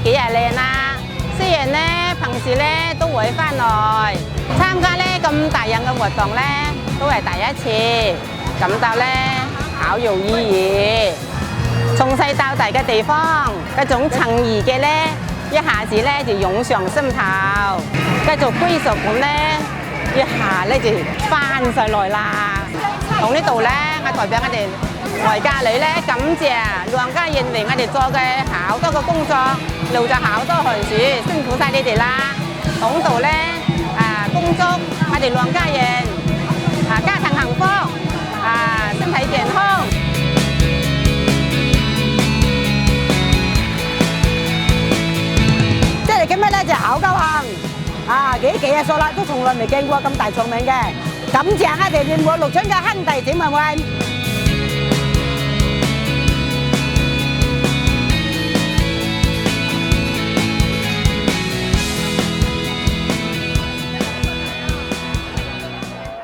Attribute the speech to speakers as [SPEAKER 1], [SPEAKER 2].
[SPEAKER 1] 幾日靚啦。雖然咧平時咧都會翻來參加咧咁大型嘅活動咧，都係第一次，感到咧好有意義。從細到大嘅地方，嗰種情誼嘅咧，一下子咧就湧上心頭，繼續歸屬感咧，一下咧就翻上來啦。同呢度咧，我代表我哋外家女咧，感謝兩家人為我哋做嘅好多個工作，流咗好多汗水，辛苦晒你哋啦。響度咧恭祝我哋兩家人家庭幸福，身體健康。
[SPEAKER 2] 即係今日咧就好高興，幾日數啦，都從來未見過咁大場面嘅，感謝我哋練武六村嘅兄弟姐妹們。